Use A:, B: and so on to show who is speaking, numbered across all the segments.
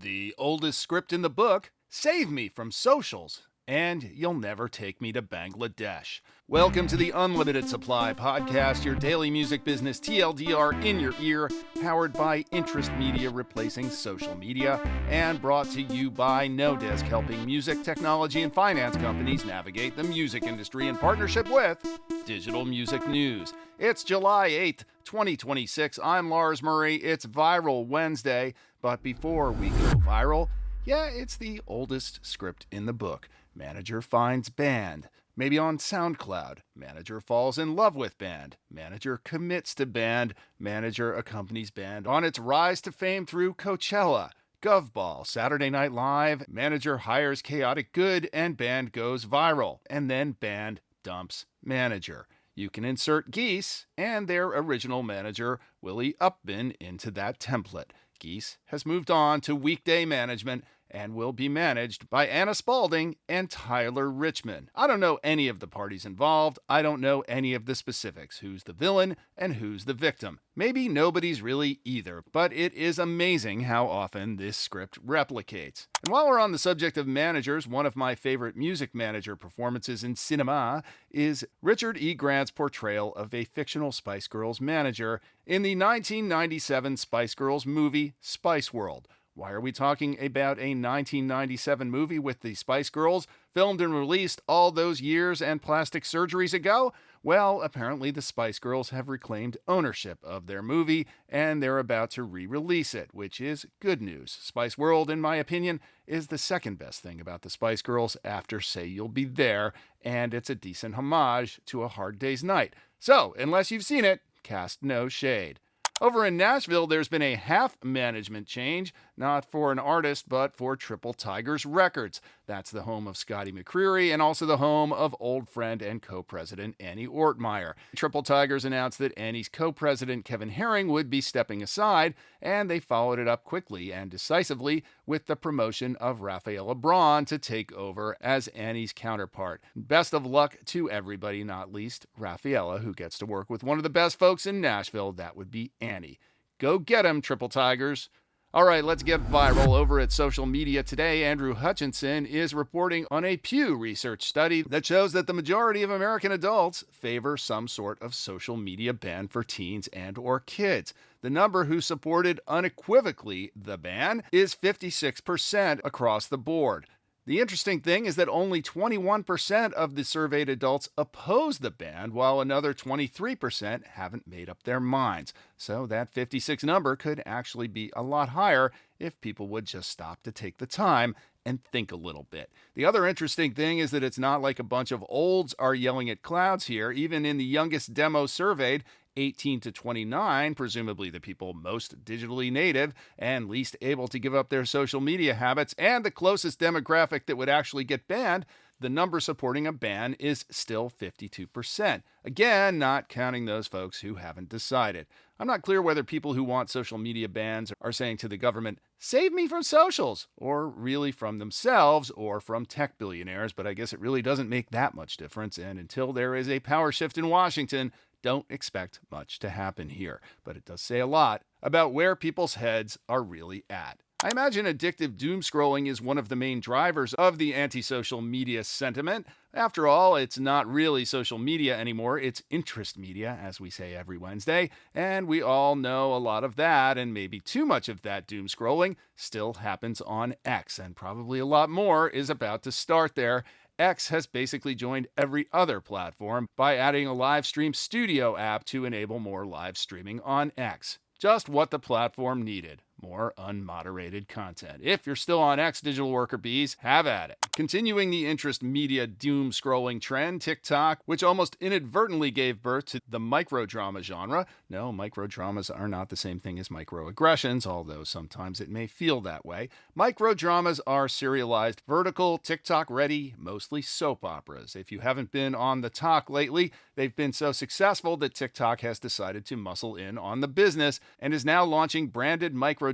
A: The oldest script in the book, Save Me from Socials, and You'll Never Take Me to Bangladesh. Welcome to the Unlimited Supply Podcast, your daily music business TLDR in your ear, powered by Interest Media replacing social media, and brought to you by No Desk, helping music, technology, and finance companies navigate the music industry in partnership with Digital Music News. It's July 8th, 2026. I'm Lars Murray. It's Viral Wednesday, but before we go viral, it's the oldest script in the book. Manager finds band, maybe on SoundCloud. Manager falls in love with band. Manager commits to band. Manager accompanies band on its rise to fame through Coachella, Govball, Saturday Night Live. Manager hires chaotic good and band goes viral. And then band dumps manager. You can insert Geese and their original manager, WIllie Upbin, into that template. Geese has moved on to Weekday Management and will be managed by Anna Spaulding and Tyler Richman. I don't know any of the parties involved. I don't know any of the specifics. Who's the villain and who's the victim? Maybe nobody's really either, but it is amazing how often this script replicates. And while we're on the subject of managers, one of my favorite music manager performances in cinema is Richard E. Grant's portrayal of a fictional Spice Girls manager in the 1997 Spice Girls movie Spice World. Why are we talking about a 1997 movie with the Spice Girls, filmed and released all those years and plastic surgeries ago? Well, apparently the Spice Girls have reclaimed ownership of their movie, and they're about to re-release it, which is good news. Spice World, in my opinion, is the second best thing about the Spice Girls after Say You'll Be There, and it's a decent homage to A Hard Day's Night. So, unless you've seen it, cast no shade. Over in Nashville, there's been a half management change, not for an artist, but for Triple Tigers Records. That's the home of Scotty McCreery and also the home of old friend and co-president Annie Ortmeier. Triple Tigers announced that Annie's co-president Kevin Herring would be stepping aside, and they followed it up quickly and decisively with the promotion of Raffaela Braun to take over as Annie's counterpart. Best of luck to everybody, not least Raffaela, who gets to work with one of the best folks in Nashville. That would be Annie. Go get 'em, Triple Tigers. All right, let's get viral. Over at social media today, Andrew Hutchinson is reporting on a Pew Research study that shows that the majority of American adults favor some sort of social media ban for teens and or kids. The number who supported unequivocally the ban is 56% across the board. The interesting thing is that only 21% of the surveyed adults oppose the ban, while another 23% haven't made up their minds. So that 56 number could actually be a lot higher if people would just stop to take the time and think a little bit. The other interesting thing is that it's not like a bunch of olds are yelling at clouds here. Even in the youngest demo surveyed, 18 to 29, presumably the people most digitally native and least able to give up their social media habits, and the closest demographic that would actually get banned, the number supporting a ban is still 52%. Again, not counting those folks who haven't decided. I'm not clear whether people who want social media bans are saying to the government, save me from socials, or really from themselves or from tech billionaires, but I guess it really doesn't make that much difference, and until there is a power shift in Washington, don't expect much to happen here. But it does say a lot about where people's heads are really at. I imagine addictive doom scrolling is one of the main drivers of the anti-social media sentiment. After all, it's not really social media anymore, it's interest media, as we say every Wednesday, and we all know a lot of that, and maybe too much of that doom scrolling still happens on X, and probably a lot more is about to start there. X has basically joined every other platform by adding a live stream studio app to enable more live streaming on X. Just what the platform needed. More unmoderated content. If you're still on X, digital worker bees, have at it. Continuing the interest media doom scrolling trend, TikTok, which almost inadvertently gave birth to the microdrama genre. No, microdramas are not the same thing as microaggressions, although sometimes it may feel that way. Microdramas are serialized, vertical, TikTok-ready, mostly soap operas. If you haven't been on the talk lately, they've been so successful that TikTok has decided to muscle in on the business and is now launching branded microdramas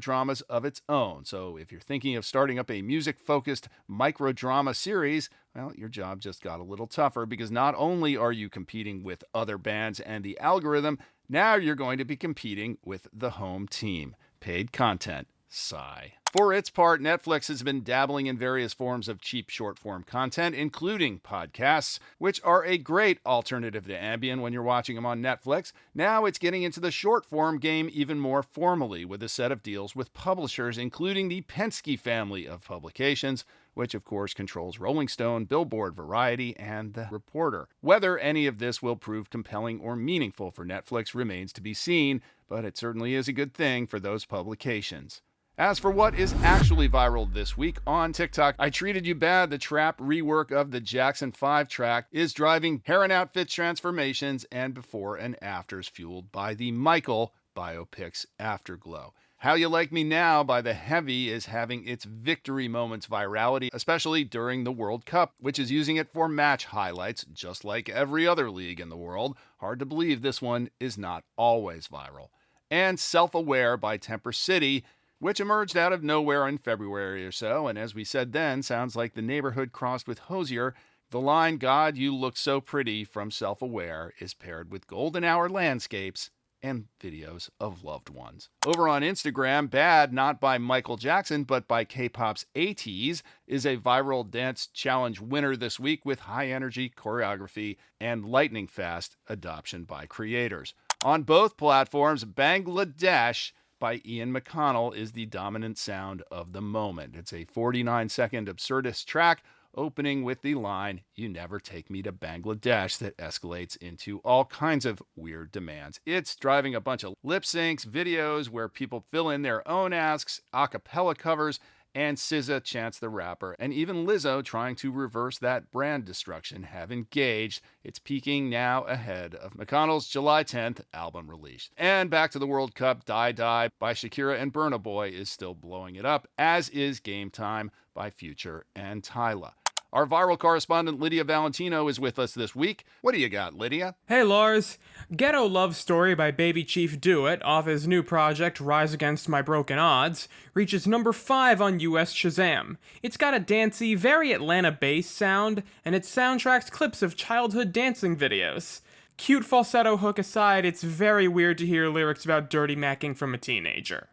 A: of its own. So if you're thinking of starting up a music-focused microdrama series, well, your job just got a little tougher, because not only are you competing with other bands and the algorithm, now you're going to be competing with the home team. Paid content. Sigh. For its part, Netflix has been dabbling in various forms of cheap short-form content, including podcasts, which are a great alternative to Ambien when you're watching them on Netflix. Now it's getting into the short-form game even more formally with a set of deals with publishers, including the Penske family of publications, which of course controls Rolling Stone, Billboard, Variety, and The Reporter. Whether any of this will prove compelling or meaningful for Netflix remains to be seen, but it certainly is a good thing for those publications. As for what is actually viral this week on TikTok, I Treated You Bad, the trap rework of the Jackson 5 track, is driving hair and outfit transformations and before and afters fueled by the Michael biopic's afterglow. How You Like Me Now by The Heavy is having its victory moments virality, especially during the World Cup, which is using it for match highlights, just like every other league in the world. Hard to believe this one is not always viral. And Self-Aware by Temper City, which emerged out of nowhere in February or so, and as we said then, sounds like The Neighborhood crossed with Hosier. The line, "God, you look so pretty" from Self-Aware is paired with golden hour landscapes and videos of loved ones. Over on Instagram, Bad, not by Michael Jackson, but by K-pop's ATEEZ, is a viral dance challenge winner this week with high energy choreography and lightning fast adoption by creators. On both platforms, Bangladesh by Ian McConnell is the dominant sound of the moment. It's a 49-second absurdist track opening with the line, "You never take me to Bangladesh," that escalates into all kinds of weird demands. It's driving a bunch of lip syncs, videos where people fill in their own asks, a cappella covers, and SZA chants the rapper, and even Lizzo, trying to reverse that brand destruction, have engaged. It's peaking now ahead of McConnell's July 10th album release. And back to the World Cup, Die Die by Shakira and Burna Boy is still blowing it up, as is Game Time by Future and Tyla. Our viral correspondent Lydia Valentino is with us this week. What do you got, Lydia?
B: Hey Lars, Ghetto Love Story by Baby Chief Do It, off his new project Rise Against My Broken Odds, reaches number 5 on US Shazam. It's got a dancey, very Atlanta bass sound, and it soundtracks clips of childhood dancing videos. Cute falsetto hook aside, it's very weird to hear lyrics about dirty macking from a teenager.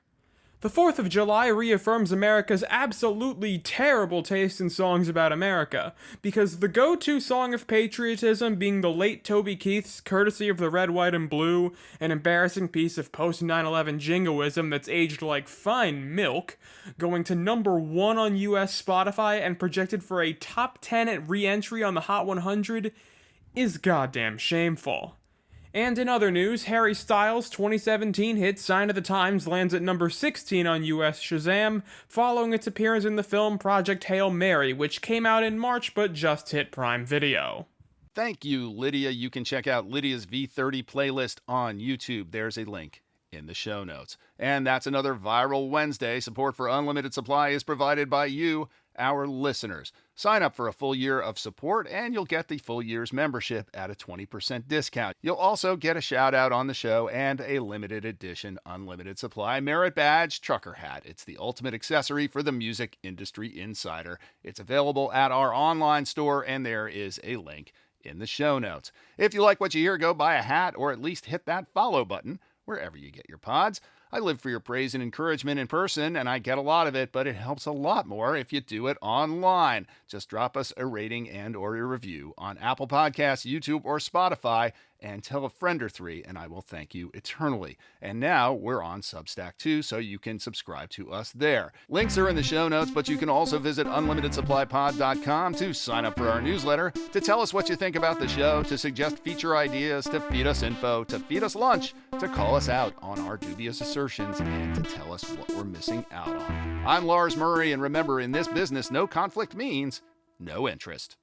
B: The 4th of July reaffirms America's absolutely terrible taste in songs about America, because the go-to song of patriotism being the late Toby Keith's Courtesy of the Red, White, and Blue, an embarrassing piece of post-9/11 jingoism that's aged like fine milk, going to number 1 on US Spotify and projected for a top 10 at re-entry on the Hot 100, is goddamn shameful. And in other news, Harry Styles' 2017 hit Sign of the Times lands at number 16 on US Shazam, following its appearance in the film Project Hail Mary, which came out in March but just hit Prime Video.
A: Thank you, Lydia. You can check out Lydia's V30 playlist on YouTube. There's a link in the show notes. And that's another Viral Wednesday. Support for Unlimited Supply is provided by you, our listeners. Sign up for a full year of support and you'll get the full year's membership at a 20% discount. You'll also get a shout out on the show and a limited edition Unlimited Supply Merit Badge trucker hat. It's the ultimate accessory for the music industry insider. It's available at our online store and there is a link in the show notes. If you like what you hear, go buy a hat or at least hit that follow button wherever you get your pods. I live for your praise and encouragement in person, and I get a lot of it, but it helps a lot more if you do it online. Just drop us a rating and or a review on Apple Podcasts, YouTube, or Spotify, and tell a friend or 3, and I will thank you eternally. And now we're on Substack too, so you can subscribe to us there. Links are in the show notes, but you can also visit unlimitedsupplypod.com to sign up for our newsletter, to tell us what you think about the show, to suggest feature ideas, to feed us info, to feed us lunch, to call us out on our dubious assertions, and to tell us what we're missing out on. I'm Lars Murray, and remember, in this business, no conflict means no interest.